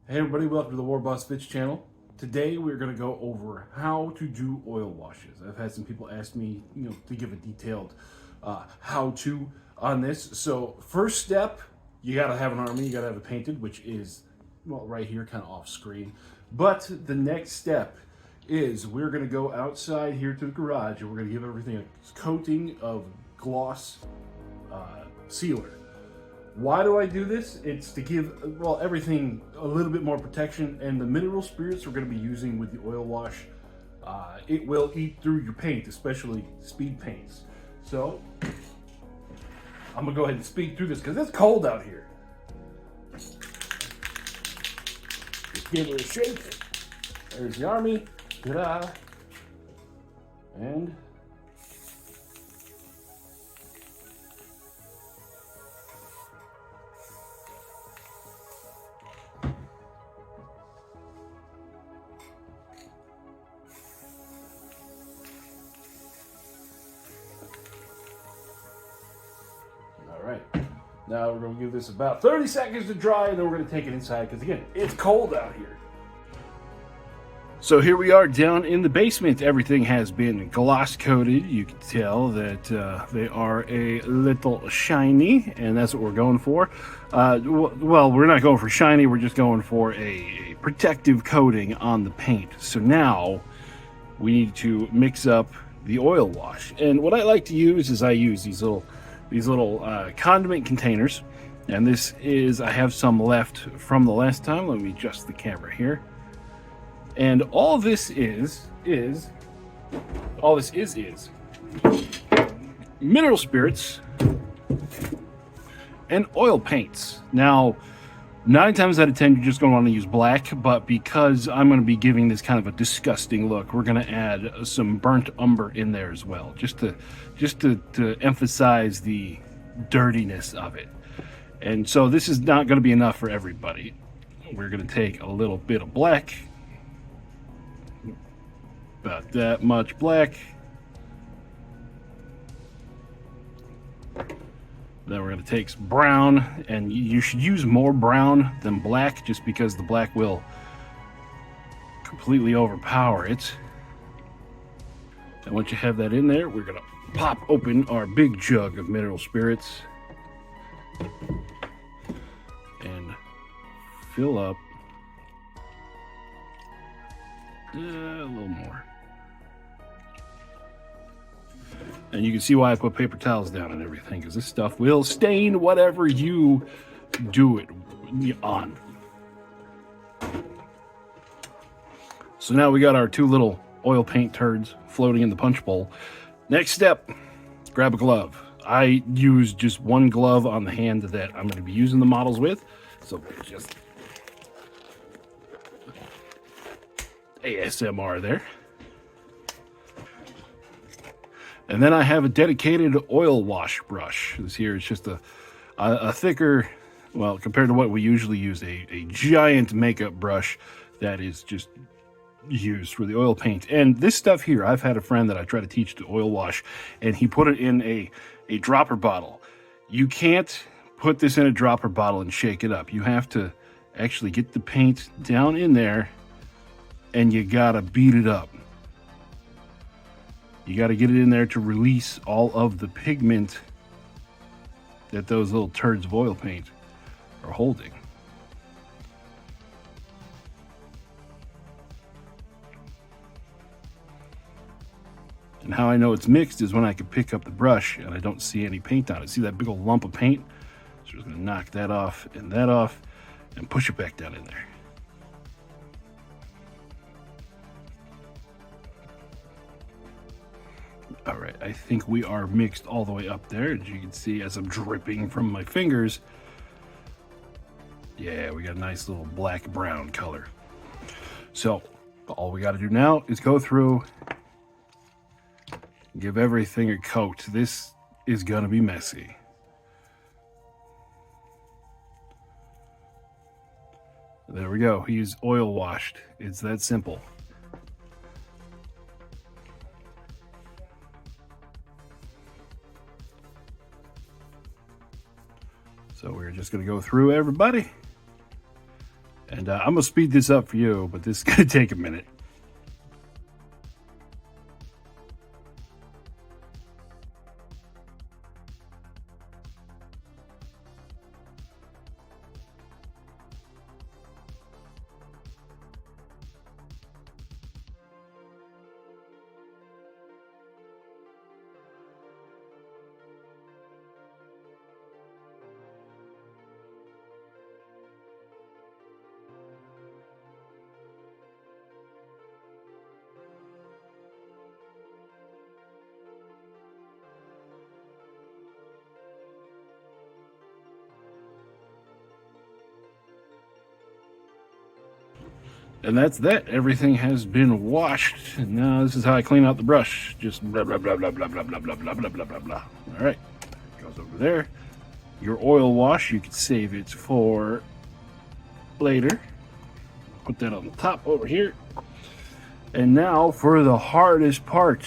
Hey everybody, welcome to the warbossfitz channel. Today we're going to go over how to do oil washes. I've had some people ask me, to give a detailed how-to on this. So first step, you got to have an army, you got to have it painted, which is, well, right here, kind of off screen. But the next step is we're going to go outside here to the garage and we're going to give everything a coating of gloss sealer. Why do I do this? It's to give, well, everything a little bit more protection, and the mineral spirits we're going to be using with the oil wash, it will eat through your paint, especially speed paints. So, I'm going to go ahead and speed through this because it's cold out here. Just give it a shake. There's the army. Ta-da. And Alright, now we're going to give this about 30 seconds to dry, and then we're going to take it inside because, again, it's cold out here. So here we are down in the basement. Everything has been gloss coated. You can tell that they are a little shiny, and that's what we're going for. Well, we're not going for shiny, we're just going for a protective coating on the paint. So now we need to mix up the oil wash. And what I like to use is I use these little condiment containers. And this is, I have some left from the last time. Let me adjust the camera here. And all this is mineral spirits and oil paints. Now, 9 times out of 10, you're just going to want to use black, but because I'm going to be giving this kind of a disgusting look, we're going to add some burnt umber in there as well, just to emphasize the dirtiness of it. And so this is not going to be enough for everybody. We're going to take a little bit of black, about that much black. Then we're going to take some brown, and you should use more brown than black just because the black will completely overpower it. And once you have that in there, we're going to pop open our big jug of mineral spirits and fill up a little more. And you can see why I put paper towels down and everything, because this stuff will stain whatever you do it on. So now we got our 2 little oil paint turds floating in the punch bowl. Next step, grab a glove. I use just 1 glove on the hand that I'm going to be using the models with. So just ASMR there. And then I have a dedicated oil wash brush. This here is just a thicker, well, compared to what we usually use, a giant makeup brush that is just used for the oil paint. And this stuff here, I've had a friend that I try to teach to oil wash, and he put it in a dropper bottle. You can't put this in a dropper bottle and shake it up. You have to actually get the paint down in there, and you gotta beat it up. You got to get it in there to release all of the pigment that those little turds of oil paint are holding. And how I know it's mixed is when I can pick up the brush and I don't see any paint on it. See that big old lump of paint? So I'm just going to knock that off and push it back down in there. All right, I think we are mixed all the way up there. As you can see, as I'm dripping from my fingers, yeah, we got a nice little black-brown color. So all we got to do now is go through, give everything a coat. This is going to be messy. There we go. He's oil washed. It's that simple. So we're just going to go through everybody. And I'm going to speed this up for you, but this is going to take a minute. And that's that. Everything has been washed. And now this is how I clean out the brush. Just blah, blah, blah, blah, blah, blah, blah, blah, blah, blah, blah, blah, blah. All right. Goes over there. Your oil wash, you can save it for later. Put that on the top over here. And now for the hardest part.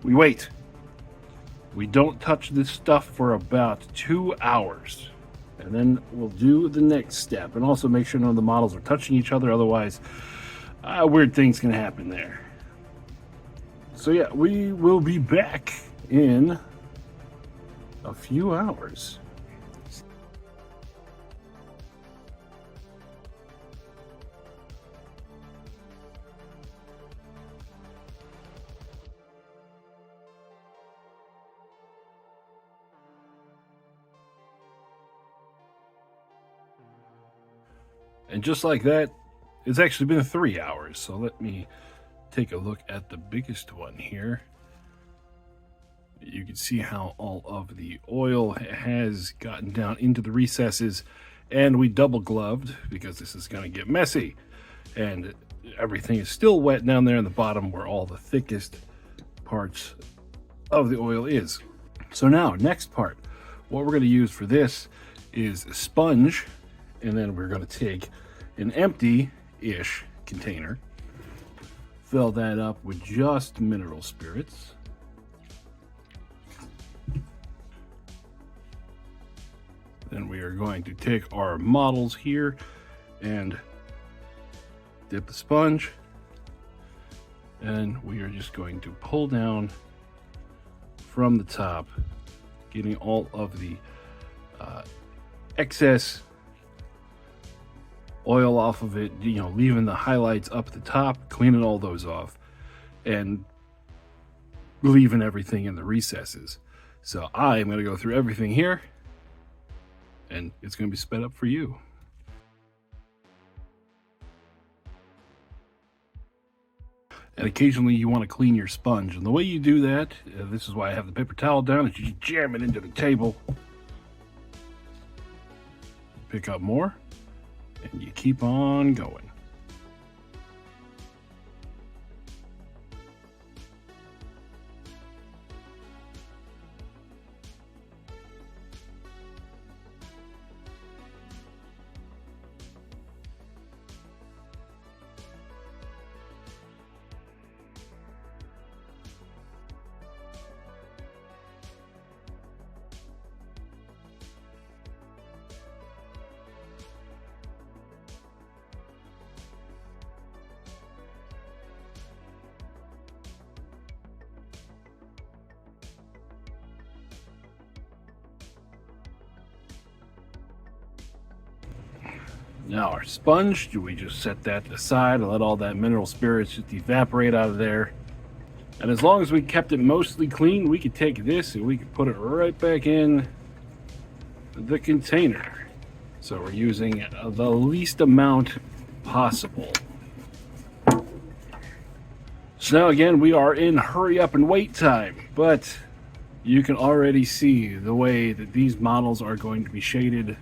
We wait. We don't touch this stuff for about 2 hours. And then we'll do the next step. And also make sure none of the models are touching each other. Otherwise, weird things can happen there. So yeah, we will be back in a few hours. And just like that, it's actually been 3 hours. So let me take a look at the biggest one here. You can see how all of the oil has gotten down into the recesses, and we double gloved because this is going to get messy. And everything is still wet down there in the bottom where all the thickest parts of the oil is. So now, next part, what we're going to use for this is a sponge, and then we're going to take an empty-ish container, fill that up with just mineral spirits. Then we are going to take our models here and dip the sponge, and we are just going to pull down from the top, getting all of the excess oil off of it, leaving the highlights up at the top, cleaning all those off, and leaving everything in the recesses. So I'm going to go through everything here, and it's going to be sped up for you. And occasionally you want to clean your sponge, and the way you do that, this is why I have the paper towel down, is you just jam it into the table, pick up more, and you keep on going. Now our sponge, do we just set that aside and let all that mineral spirits just evaporate out of there? And as long as we kept it mostly clean, we could take this and we could put it right back in the container. So we're using the least amount possible. So now again, we are in hurry up and wait time, but you can already see the way that these models are going to be shaded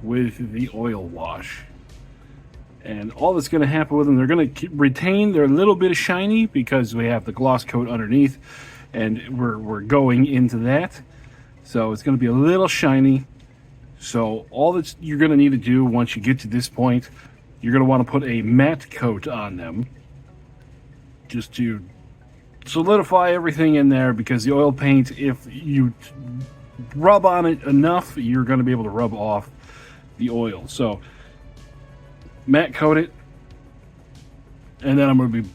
with the oil wash. And all that's going to happen with them, they're going to retain their little bit of shiny because we have the gloss coat underneath, and we're going into that. So it's going to be a little shiny. So all that you're going to need to do once you get to this point, you're going to want to put a matte coat on them just to solidify everything in there, because the oil paint, if you rub on it enough, you're going to be able to rub off the oil. So matte coat it, and then I'm going to be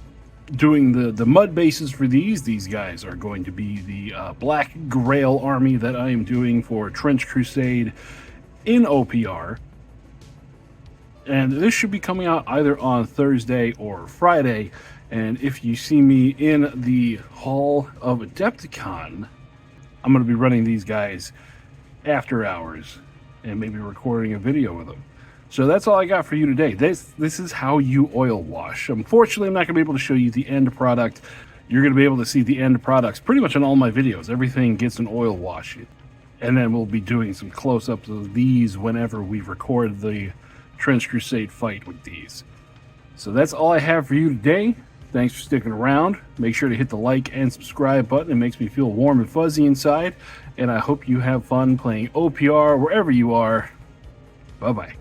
doing the mud bases for these. These guys are going to be the Black Grail Army that I am doing for Trench Crusade in OPR. And this should be coming out either on Thursday or Friday. And if you see me in the Hall of Adepticon, I'm going to be running these guys after hours and maybe recording a video with them. So that's all I got for you today. This is how you oil wash. Unfortunately, I'm not going to be able to show you the end product. You're going to be able to see the end products pretty much on all my videos. Everything gets an oil wash. And then we'll be doing some close-ups of these whenever we record the Trench Crusade fight with these. So that's all I have for you today. Thanks for sticking around. Make sure to hit the like and subscribe button. It makes me feel warm and fuzzy inside. And I hope you have fun playing OPR wherever you are. Bye-bye.